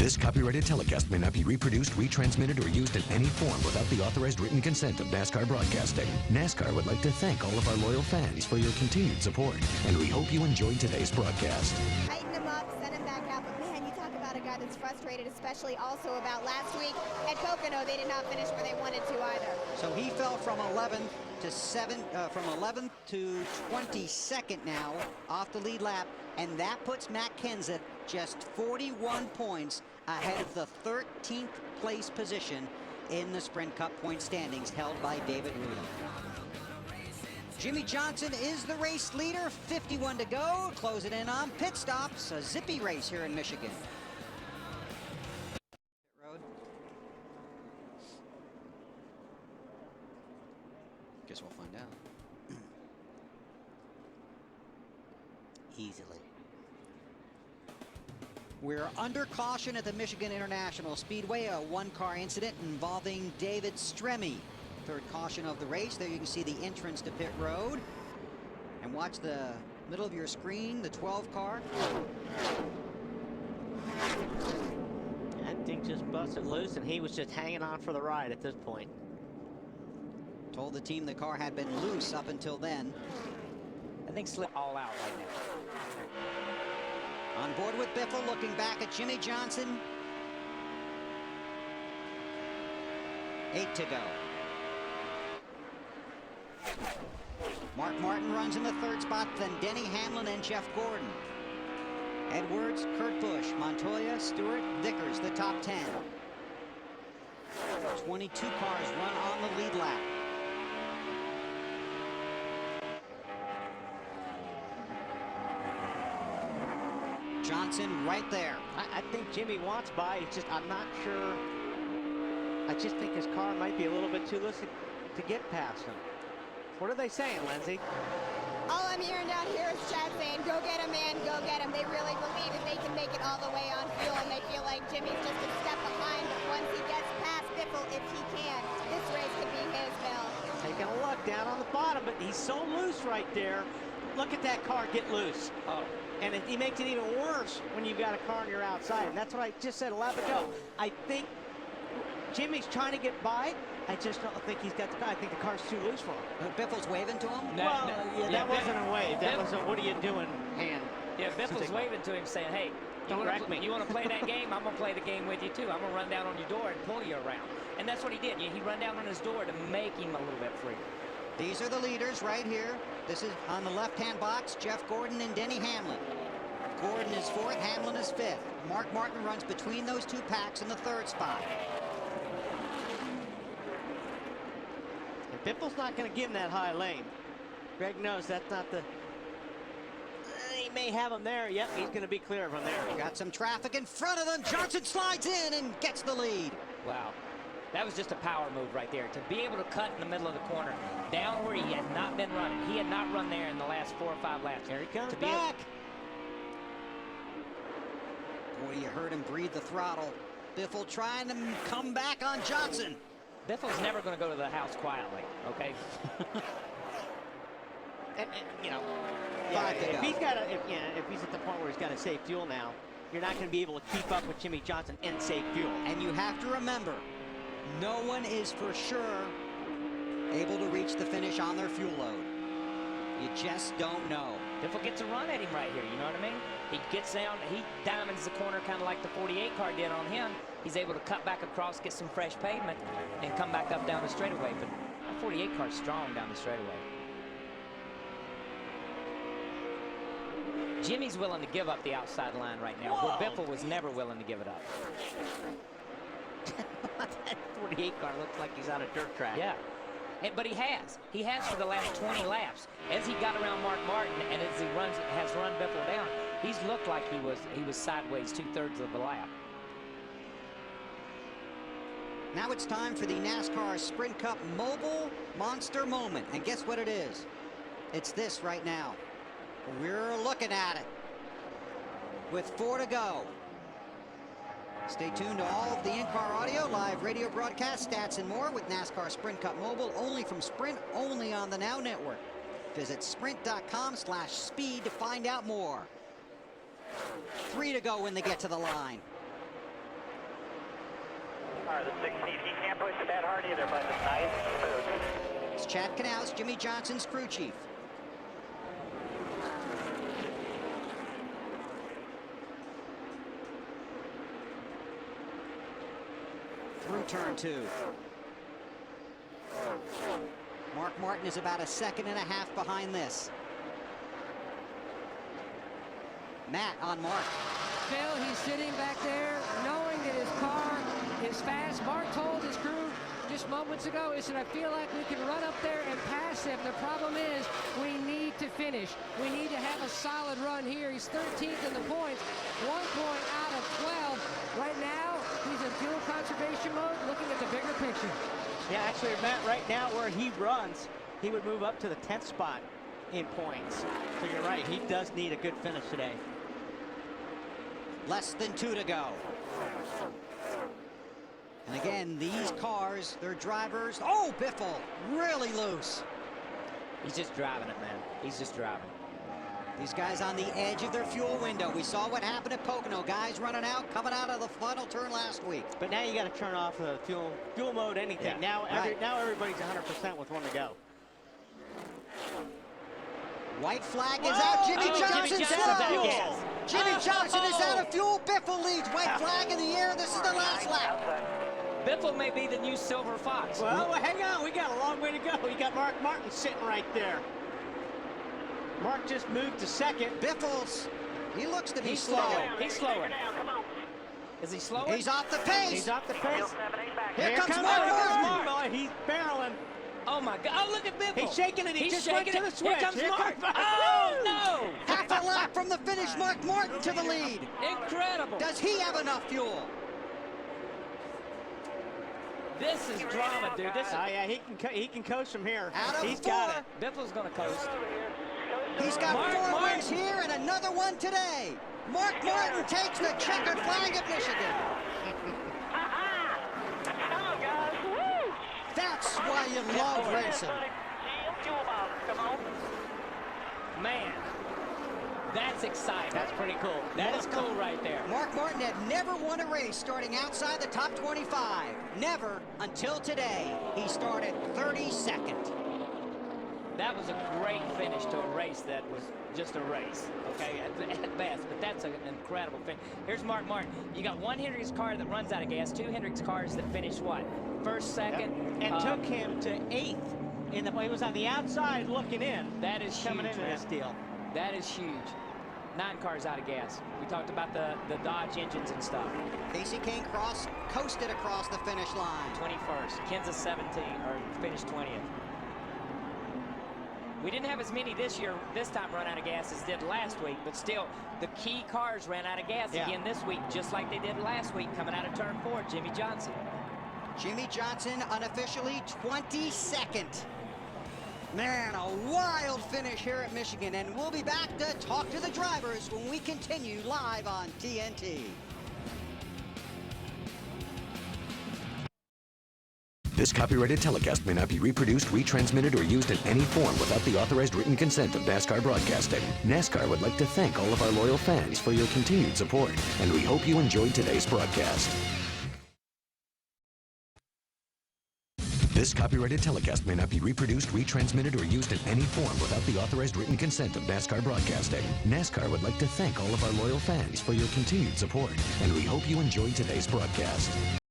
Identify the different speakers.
Speaker 1: This copyrighted telecast may not be reproduced, retransmitted, or used in any form without the authorized written consent of NASCAR Broadcasting. NASCAR would like to thank all of our loyal fans for your continued support, and we hope you enjoyed today's broadcast.
Speaker 2: Tighten him up, send him back out. But man, you talk about a guy that's frustrated, especially also about last week at Pocono. They did not finish where they wanted to either.
Speaker 3: So he fell from 11th to 11th to 22nd now off the lead lap, and that puts Matt Kenseth just 41 points ahead of the 13th place position in the Sprint Cup point standings held by David Rudolph. Jimmy Johnson is the race leader, 51 to go, closing in on pit stops, a zippy race here in Michigan. Road. Guess we'll find out. Easily. We're under caution at the Michigan International Speedway, a one-car incident involving David Stremme. Third caution of the race. There you can see the entrance to pit road. And watch the middle of your screen, the 12 car.
Speaker 4: That thing just busted loose, and he was just hanging on for the ride at this point.
Speaker 3: Told the team the car had been loose up until then.
Speaker 5: I think slip all out right now.
Speaker 3: On board with Biffle, looking back at Jimmy Johnson. 8 to go. Mark Martin runs in the third spot, then Denny Hamlin and Jeff Gordon. Edwards, Kurt Busch, Montoya, Stewart, Vickers, the top 10. 22 cars run on the lead lap. Johnson right there.
Speaker 4: I think Jimmy wants by. It's just, I'm not sure. I just think his car might be a little bit too loose to get past him. What are they saying, Lindsay?
Speaker 2: All I'm hearing down here is Chad saying, go get him, man, go get him. They really believe that they can make it all the way on fuel, and they feel like Jimmy's just a step behind. But once he gets past Biffle, if he can, this race could be his, Bill.
Speaker 4: Taking a look down on the bottom, but he's so loose right there. Look at that car get loose. Oh. And he makes it even worse when you've got a car on your outside. And that's what I just said a lap ago. I think Jimmy's trying to get by. I just don't think he's got the car. I think the car's too loose for him.
Speaker 3: Biffle's waving to him?
Speaker 4: That wasn't a wave. That was a what are you doing hand.
Speaker 5: Yeah, Biffle's waving to him saying, hey,
Speaker 4: don't wreck me.
Speaker 5: You want to play that game? I'm going to play the game with you too. I'm going to run down on your door and pull you around. And that's what he did. He run down on his door to make him a little bit freer.
Speaker 3: These are the leaders right here. This is on the left-hand box, Jeff Gordon and Denny Hamlin. Gordon is 4th, Hamlin is 5th. Mark Martin runs between those two packs in the 3rd spot.
Speaker 4: And Biffle's not going to give him that high lane. Greg knows that's not the... He may have him there. Yep, he's going to be clear from there.
Speaker 3: Got some traffic in front of them. Johnson slides in and gets the lead.
Speaker 5: Wow. That was just a power move right there. To be able to cut in the middle of the corner, down where he had not been running. He had not run there in the last 4 or 5 laps.
Speaker 4: Here he comes back.
Speaker 3: Boy, you heard him breathe the throttle. Biffle trying to come back on Johnson.
Speaker 5: Biffle's never going to go to the house quietly, okay?
Speaker 4: and, you know, if he's got if he's at the point where he's got to save fuel now, you're not going to be able to keep up with Jimmy Johnson and save fuel.
Speaker 3: And you have to remember, no one is for sure able to reach the finish on their fuel load. You just don't know.
Speaker 5: Biffle gets a run at him right here, you know what I mean? He gets down, he diamonds the corner kind of like the 48 car did on him. He's able to cut back across, get some fresh pavement, and come back up down the straightaway. But that 48 car's strong down the straightaway. Jimmy's willing to give up the outside line right now, where Biffle was never willing to give it up.
Speaker 4: That 48 car looks like he's on a dirt track.
Speaker 5: Yeah. But he has. He has for the last 20 laps. As he got around Mark Martin and as he has run Biffle down, he's looked like he was sideways 2/3 of the lap.
Speaker 3: Now it's time for the NASCAR Sprint Cup Mobile Monster Moment. And guess what it is? It's this right now. We're looking at it with 4 to go. Stay tuned to all of the in-car audio, live radio broadcast, stats, and more with NASCAR Sprint Cup Mobile, only from Sprint, only on the Now Network. Visit sprint.com/speed to find out more. 3 to go when they get to the line.
Speaker 6: All right, the 16, he can't push it that hard either, but it's nice and smooth.
Speaker 3: It's Chad Knaus, Jimmy Johnson's crew chief. Through turn 2. Mark Martin is about a second and a half behind this. Matt on Mark.
Speaker 7: Phil, he's sitting back there knowing that his car is fast. Mark told his crew just moments ago, he said, I feel like we can run up there and pass him. The problem is we need to finish. We need to have a solid run here. He's 13th in the points, 1 point out of 12. Right now, he's in fuel conservation mode, looking at the bigger picture.
Speaker 4: Yeah, actually, Matt, right now where he runs, he would move up to the 10th spot in points. So you're right, he does need a good finish today.
Speaker 3: Less than 2 to go. And again, these cars, their drivers, oh, Biffle, really loose.
Speaker 5: He's just driving it, man. He's just driving.
Speaker 3: These guys on the edge of their fuel window. We saw what happened at Pocono. Guys running out, coming out of the final turn last week.
Speaker 4: But now you got to turn off the fuel mode, anything.
Speaker 5: Yeah.
Speaker 4: Now everybody's 100% with 1 to go.
Speaker 3: White flag is out. Jimmy Johnson
Speaker 5: Johnson
Speaker 3: slow.
Speaker 5: out of gas.
Speaker 3: Jimmy Johnson is out of fuel. Biffle leads. White flag in the air. This is the last lap.
Speaker 5: Biffle may be the new Silver Fox.
Speaker 4: Well, hang on. We got a long way to go. We got Mark Martin sitting right there. Mark just moved to second.
Speaker 3: Biffle's, he looks to be
Speaker 5: He's
Speaker 3: slow.
Speaker 5: slowing. He's slowing. Is he slowing?
Speaker 3: He's off the pace.
Speaker 4: He's off the pace.
Speaker 3: Here comes
Speaker 4: Mark
Speaker 3: Mark.
Speaker 4: Martin. He's barreling.
Speaker 5: Oh my God! Oh, look at Biffle.
Speaker 4: He's shaking it. He
Speaker 5: He's
Speaker 4: just went
Speaker 5: shaking
Speaker 4: to
Speaker 5: it.
Speaker 4: the switch.
Speaker 5: Here comes
Speaker 4: Here
Speaker 5: Mark.
Speaker 4: comes-
Speaker 5: Oh no!
Speaker 3: Half a lap from the finish. Mark Martin to the lead.
Speaker 5: Incredible.
Speaker 3: Does he have enough fuel?
Speaker 5: This is drama, dude. This is.
Speaker 4: Oh yeah, he can coast from here.
Speaker 3: Out of
Speaker 4: He's
Speaker 3: 4.
Speaker 4: got it.
Speaker 5: Biffle's gonna coast.
Speaker 3: He's got
Speaker 5: Mark
Speaker 3: 4
Speaker 5: Martin.
Speaker 3: wins here and another one today. Mark Martin takes the checkered flag at Michigan. That's why you love racing.
Speaker 5: Man, that's exciting.
Speaker 4: That's pretty cool.
Speaker 5: That is cool right there.
Speaker 3: Mark Martin had never won a race starting outside the top 25. Never until today. He started 32nd.
Speaker 5: That was a great finish to a race that was just a race, okay, at best, but that's an incredible finish. Here's Mark Martin. You got one Hendricks car that runs out of gas, 2 Hendricks cars that finish what? First, second.
Speaker 4: And took him to 8th. He was on the outside looking in.
Speaker 5: That is
Speaker 4: coming
Speaker 5: huge,
Speaker 4: into
Speaker 5: man.
Speaker 4: this deal.
Speaker 5: That is huge. 9 cars out of gas. We talked about the Dodge engines and stuff.
Speaker 3: Casey Kane coasted across the finish line.
Speaker 5: 21st. Kansas 17, or finished 20th. We didn't have as many this time run out of gas as did last week, but still, the key cars ran out of gas again this week, just like they did last week coming out of turn 4, Jimmy Johnson.
Speaker 3: Jimmy Johnson unofficially 22nd. Man, a wild finish here at Michigan, and we'll be back to talk to the drivers when we continue live on TNT.
Speaker 1: This copyrighted telecast may not be reproduced, retransmitted, or used in any form without the authorized written consent of NASCAR Broadcasting. NASCAR would like to thank all of our loyal fans for your continued support, and we hope you enjoyed today's broadcast. This copyrighted telecast may not be reproduced, retransmitted, or used in any form without the authorized written consent of NASCAR Broadcasting. NASCAR would like to thank all of our loyal fans for your continued support, and we hope you enjoyed today's broadcast.